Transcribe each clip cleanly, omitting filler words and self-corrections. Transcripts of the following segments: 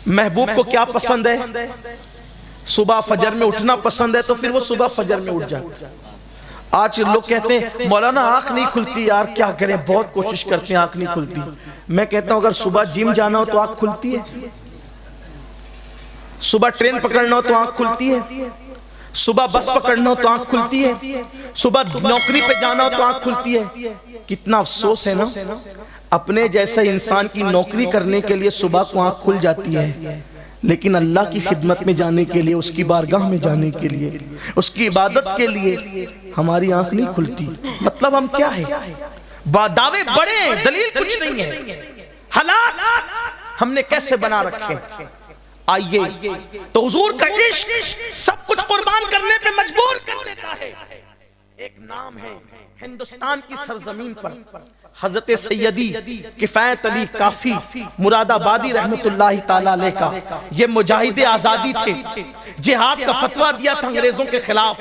محبوب کو کیا پسند ہے؟ صبح فجر میں اٹھنا پسند ہے، تو پھر وہ صبح فجر میں اٹھ جاتے ہیں۔ آج لوگ کہتے ہیں مولانا آنکھ نہیں کھلتی، یار کیا کریں، بہت کوشش کرتے ہیں آنکھ نہیں کھلتی۔ میں کہتا ہوں اگر صبح جم جانا ہو تو آنکھ کھلتی ہے، صبح ٹرین پکڑنا ہو تو آنکھ کھلتی ہے، صبح بس پکڑنا ہو تو آنکھ کھلتی ہے، صبح نوکری پہ جانا ہو تو آنکھ کھلتی ہے۔ کتنا افسوس ہے نا، اپنے جیسے انسان کی نوکری کرنے کے لیے صبح کو آنکھ کھل جاتی ہے، لیکن اللہ کی خدمت میں جانے کے لیے، اس کی بارگاہ میں جانے کے لیے، اس کی عبادت کے لیے ہماری آنکھ نہیں کھلتی۔ مطلب ہم کیا ہے؟ دعوے بڑے ہیں، دلیل کچھ نہیں ہے۔ حالات ہم نے کیسے بنا رکھے؟ آئیے، تو حضور کا عشق سب کچھ قربان کرنے پہ مجبور کر دیتا ہے۔ ایک نام ہے ہندوستان کی سرزمین پر، حضرت سیدی کفایت علی کافی مراد آبادی رحمت اللہ تعالیٰ علیہ کا، یہ مجاہد آزادی تھے، جہاد کا فتویٰ دیا تھا انگریزوں کے خلاف،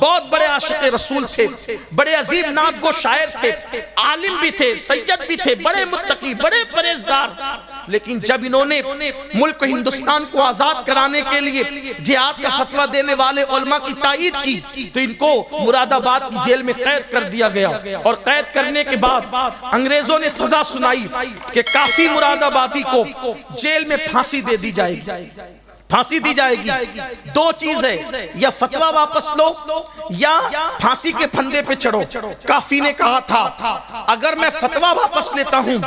بہت بڑے عاشق رسول تھے، بڑے عظیم نعت گو شاعر تھے، عالم بھی تھے، سید بھی تھے، بڑے متقی، بڑے پرہیزگار۔ لیکن جب انہوں نے ملک ہندوستان کو آزاد کرانے کے لیے جہاد کا فتویٰ دینے والے علماء کی تائید کی، تو ان کو مراد آباد کی جیل میں قید کر دیا گیا، اور قید کرنے کے بعد انگریزوں نے سزا سنائی کہ کافی مراد آبادی کو جیل میں پھانسی دے دی جائے گی، پھانسی دی جائے گی۔ دو چیز ہے، یا فتویٰ واپس لو یا پھانسی کے پھندے پہ چڑھو۔ کافی نے کہا تھا اگر میں فتویٰ واپس لیتا ہوں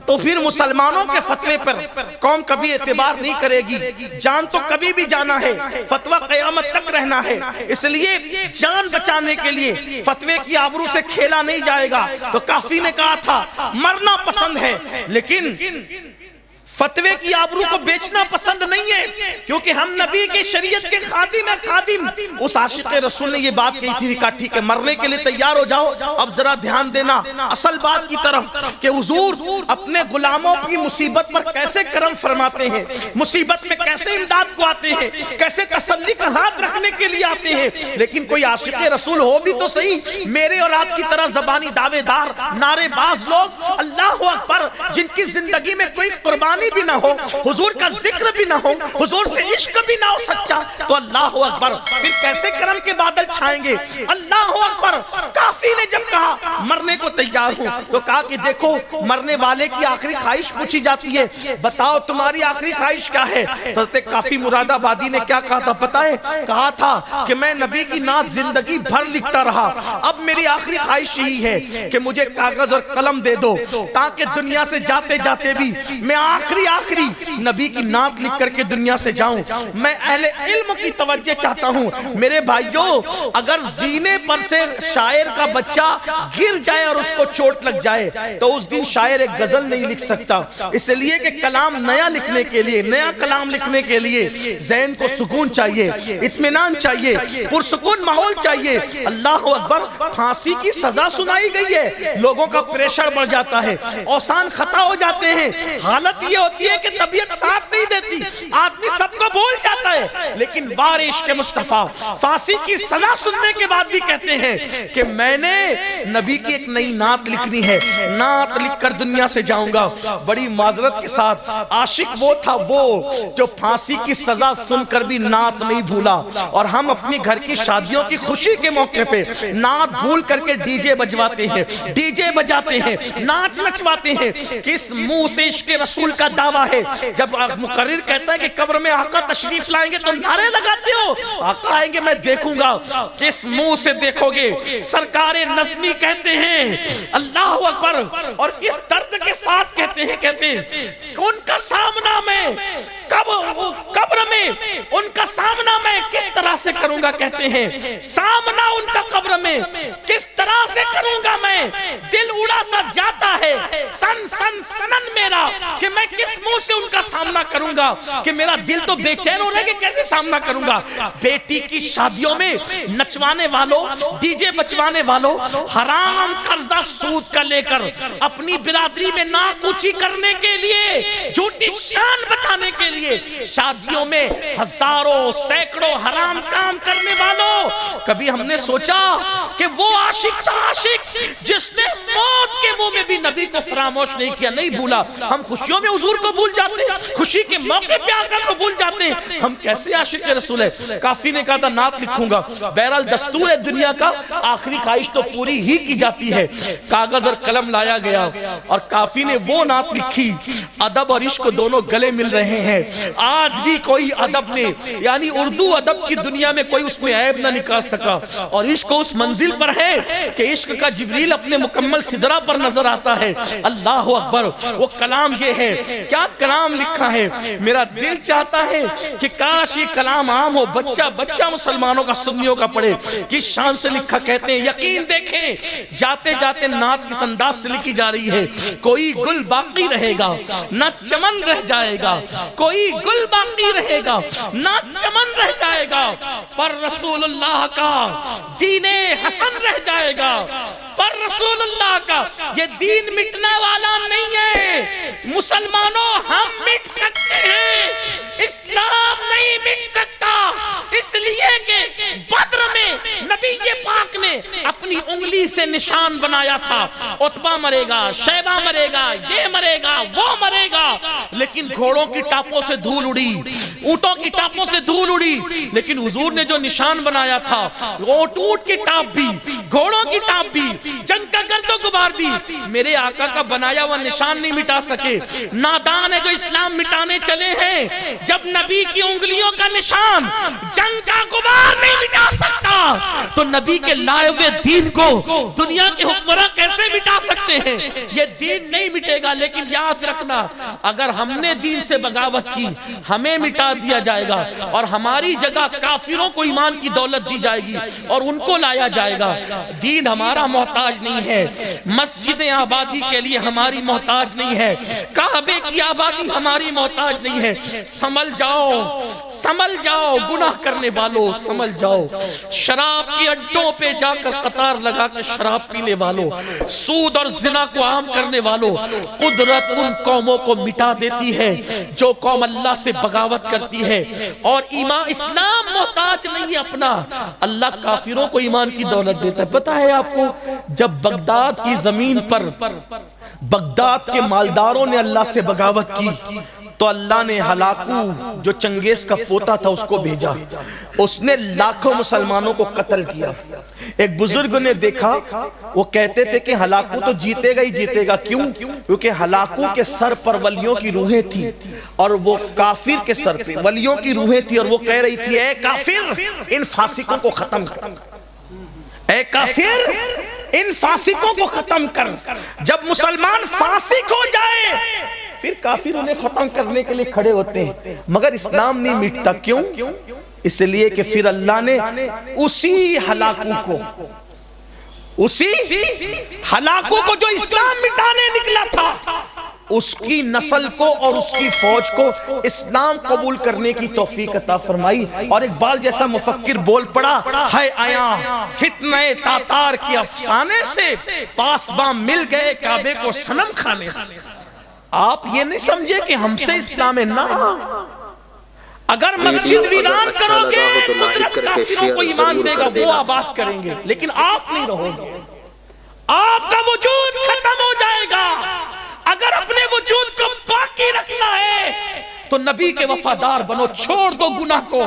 تو پھر مسلمانوں کے فتوے پر قوم کبھی اعتبار نہیں کرے گی، جان تو کبھی بھی جانا ہے، فتویٰ قیامت تک رہنا ہے، اس لیے جان بچانے کے لیے فتوے کی آبرو سے کھیلا نہیں جائے گا۔ تو کافی نے کہا تھا مرنا پسند ہے لیکن فتوے کی آبرو کو بیچنا پسند نہیں ہے، کیونکہ ہم نبی کی شریعت کے خادم ہیں، خادم۔ اس عاشق رسول نے یہ بات کہی تھی کہ ٹھیک ہے مرنے کے لیے تیار ہو جاؤ۔ اب ذرا دھیان دینا اصل بات کی طرف کہ حضور اپنے غلاموں کی مصیبت پر کیسے کرم فرماتے ہیں، مصیبت میں کیسے امداد کو آتے ہیں، کیسے تسلی کا ہاتھ رکھنے کے لیے آتے ہیں۔ لیکن کوئی عاشق رسول ہو بھی تو صحیح، میرے اور آپ کی طرح زبانی دعوے دار نعرے باز لوگ، اللہ اکبر، جن کی زندگی میں کوئی قربانی بھی نہ ہو، حضور کا ذکر بھی نہ ہو، حضور سے عشق بھی نہ ہو سچا، تو اللہ اکبر پھر کیسے کرم کے بادل چھائیں گے؟ اللہ اکبر۔ کافی نے جب کہا مرنے کو تیار ہوں، تو کہا کہ دیکھو مرنے والے کی آخری خواہش پوچھی جاتی ہے، بتاؤ تمہاری آخری خواہش کیا ہے؟ حضرت کافی مراد آبادی نے کیا کہا تھا پتہ ہے؟ کہا تھا کہ میں نبی کی نعت زندگی بھر لکھتا رہا، اب میری آخری خواہش یہی ہے کہ مجھے کاغذ اور قلم دے دو، تاکہ دنیا سے جاتے جاتے بھی میں آخری نبی کی نعت لکھ کر کے دنیا سے جاؤں۔ میں اہل علم کی توجہ چاہتا ہوں میرے بھائیوں، اگر زینے پر سے شاعر کا بچہ گر جائے اور اس کو چوٹ لگ جائے تو اس دن شاعر ایک غزل نہیں لکھ سکتا، اس لیے کہ کلام نیا لکھنے کے لیے، نیا کلام لکھنے کے لیے ذہن کو سکون چاہیے، اطمینان چاہیے، پرسکون ماحول چاہیے۔ اللہ اکبر۔ پھانسی کی سزا سنائی گئی ہے، لوگوں کا پریشر بڑھ جاتا ہے، اوسان خطا ہو جاتے ہیں، حالت یہ ہوتی ہے کہ طبیعت ساتھ نہیں دیتی، آدمی سب کو بھول جاتا ہے، لیکن وارث کے مصطفیٰ پھانسی کی سزا سننے کے بعد بھی کہتے ہیں کہ میں نے نبی کی ایک نئی نعت لکھنی ہے، نعت لکھ کر دنیا سے جاؤں گا۔ بڑی معذرت کے ساتھ عاشق وہ تھا وہ جو پھانسی کی سزا سن کر بھی نعت نہیں بھولا، اور ہم اپنی گھر کی شادیوں کی خوشی کے موقع پہ نعت بھول کر کے ڈی جے بجواتے ہیں، ڈی جے بجاتے ہیں، ناچ نچواتے ہیں۔ کس منہ سے عشق رسول کا دعویٰ ہے؟ جب مقرر کہتا ہے کہ قبر میں آقا تشریف لائیں گے تو نعرے لگاتے ہو، آقا آئیں گے میں دیکھوں گا، کس منہ سے دیکھو گے؟ سرکار نظمی کہتے ہیں اللہ اکبر، اور کس درد کے ساتھ کہتے ہیں ان کا سامنا میں قبر میں ان کا سامنا میں کس طرح سے کروں گا، کہتے ہیں سامنا ان کا قبر میں کس طرح سے کروں گا میں، دل اڑا سا جاتا ہے سن سن سنن میرا کہ میں کس منہ سے ان کا سامنا کروں گا، کہ میرا دل تو بے چین ہو رہا ہے کہ کیسے سامنا کروں گا۔ بیٹی کی شادیوں میں نچوانے والوں، ڈی جے بچوانے والوں، حرام قرضہ سود کا لے کر اپنی برادری میں ناک اونچی کرنے کے لیے، جھوٹی شان بتانے کے لیے شادیوں میں ہزاروں سینکڑوں حرام کام کرنے والوں، کبھی ہم نے سوچا کہ وہ عاشق تھا، عاشق جس نے موت کے منہ میں بھی نبی کو فراموش نہیں کیا، نہیں بھولا۔ ہم خوشیوں میں حضور کو بھول جاتے ہیں، خوشی کے موقع پہ آقا کو بھول جاتے ہیں، ہم کیسے عاشق رسول ہے۔ کافی نے کہا تھا نعت لکھوں گا، بہرحال دستور ہے دنیا کا، آخری خواہش تو پوری ہی کی جاتی ہے۔ کاغذ اور قلم لایا گیا اور کافی نے وہ نعت لکھی، ادب اور عشق دونوں گلے مل رہے ہیں۔ آج بھی کوئی ادب نے، یعنی اردو ادب کی دنیا میں کوئی اس میں عیب نہ نکال سکا، اور عشق اس منزل پر ہے کہ عشق کا جبریل اپنے مکمل سدرہ پر نظر آتا ہے۔ اللہ اکبر، وہ کلام یہ ہے، کیا کلام لکھا ہے۔ میرا دل چاہتا ہے کہ کاش یہ کلام عام ہو، بچہ بچہ مسلمانوں کا، سنیوں کا پڑھے۔ کس شان سے لکھا، کہتے ہیں یقین دیکھیں جاتے جاتے نعت کس انداز سے لکھی جا رہی ہے۔ کوئی گل باقی رہے گا نہ چمن رہ جائے گا، کوئی گل باقی رہے گا نہ چمن رہ جائے گا، پر رسول اللہ کا دین حسن رہ جائے گا، پر رسول اللہ کا یہ دین مٹنے والا نہیں ہے۔ مسلمانوں ہم مٹ سکتے ہیں، اسلام نہیں مٹ سکتا، اس لیے کہ بدر میں نبی پاک نے اپنی انگلی سے نشان بنایا تھا، عتبہ مرے گا، شیبہ مرے گا، یہ مرے گا، وہ مرے گا، لیکن گھوڑوں کی ٹاپوں سے دھول اڑی، اونٹوں کی ٹاپوں سے دھول اڑی، لیکن حضور نے جو نشان بنایا تھا، اونٹ کی ٹاپ بھی، گھوڑوں کی ٹاپ بھی، جنگ کا گرد و غبار بھی، میرے آقا کا بنایا ہوا نشان نہیں مٹا سکے۔ نادان ہے جو اسلام مٹانے چلے ہیں، جب نبی کی انگلیوں کا نشان جنگ کا غبار نہیں مٹا سکتا تو نبی کے لائے ہوئے دین کو دنیا کے حکمراں کیسے مٹا سکتے ہیں؟ یہ دین نہیں مٹے گا، لیکن یاد رکھنا اگر ہم نے دین سے بغاوت کی ہمیں مٹا دیا جائے گا، اور ہماری جگہ کافروں کو ایمان کی دولت دی جائے گی اور ان کو لایا جائے گا۔ دین ہمارا محتاج نہیں ہے، مسجد آبادی کے لیے ہماری محتاج نہیں ہے، کعبے کی آبادی ہماری محتاج نہیں ہے۔ سنبھل جاؤ، سنبھل جاؤ گناہ کرنے والوں، سنبھل جاؤ۔ شراب کی اڈوں پہ جا کر قطار لگا کر شراب پینے والوں، سود اور زنا کو عام کرنے والوں، قدرت ان قوموں کو مٹا دیتی ہے جو قوم اللہ سے بغاوت کرتی ہے، اور ایمان اسلام محتاج نہیں ہے اپنا، اللہ کافروں کو ایمان کی دولت دیتا ہے۔ پتہ ہے آپ کو جب بغداد کی زمین پر بغداد کے مالداروں نے اللہ سے بغاوت کی تو اللہ نے ہلاکو جو چنگیز کا پوتا تھا اس کو بھیجا، اس نے لاکھوں مسلمانوں کو قتل کیا۔ ایک بزرگ نے دیکھا، وہ کہتے تھے کہ ہلاکو تو جیتے گا ہی جیتے گا، کیوں؟ کیونکہ ہلاکو کے سر پر ولیوں کی روحیں تھی اور وہ کافر کے سر پہ ولیوں کی روحیں تھی، اور وہ کہہ رہی تھی اے کافر ان فاسقوں کو ختم کر، اے کافر ان فاسقوں کو ختم کر۔ جب مسلمان فاسق ہو جائے پھر کافر انہیں ختم کرنے کے لیے کھڑے ہوتے ہیں، مگر اسلام نہیں مٹتا، کیوں؟ اس لیے کہ پھر اللہ نے اسی ہلاکو کو جو اسلام مٹانے نکلا تھا اس کی نسل کو اور اس کی فوج کو اسلام قبول کرنے کی توفیق عطا فرمائی۔ اور اقبال جیسا مفکر بول پڑا، ہے آیا فتنہ تاتار کے افسانے سے، پاسباں مل گئے کعبے کو صنم کھانے سے۔ آپ یہ نہیں سمجھے کہ ہم سے اسلام ہے، نہ، اگر مسجد ویران کرو گے قدرت کافروں کو ایمان دے گا، وہ آباد کریں گے، لیکن آپ نہیں رہو گے، آپ کا وجود ختم ہو جائے گا۔ اگر اپنے وجود کو باقی رکھنا ہے تو نبی کے وفادار بنو، چھوڑ دو گناہ کو۔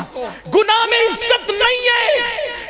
گناہ میں عزت نہیں ہے،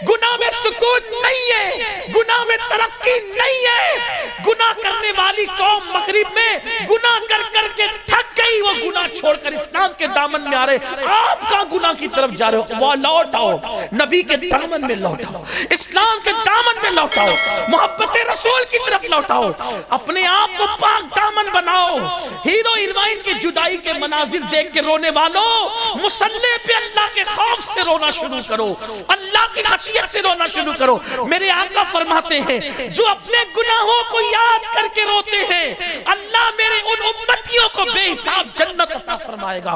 گناہ میں سکون نہیں ہے، گناہ میں ترقی نہیں ہے۔ گناہ کرنے والی قوم مغرب میں گناہ کر کر کے تھک گئی، وہ گناہ چھوڑ کر اسلام کے دامن میں آ رہے، آپ کا گناہ کی طرف جا رہے ہو، وہ لوٹ آؤ، نبی کے دامن میں لوٹ آؤ، اسلام کے دامن میں لوٹ آؤ، محبت رسول کی طرف لوٹ آؤ، اپنے آپ کو پاک دامن بناؤ۔ ہیرو ہیروئن کی جدائی کے مناظر دیکھ کے رونے والوں، مصلی پہ اللہ کے خوف سے رونا شروع کرو، اللہ کی خشیت سے رونا شروع کرو۔ میرے آقا فرماتے ہیں جو اپنے گناہوں کو یاد کر کے روتے ہیں اللہ میرے ان امتیوں کو بے حساب جنت عطا فرمائے گا۔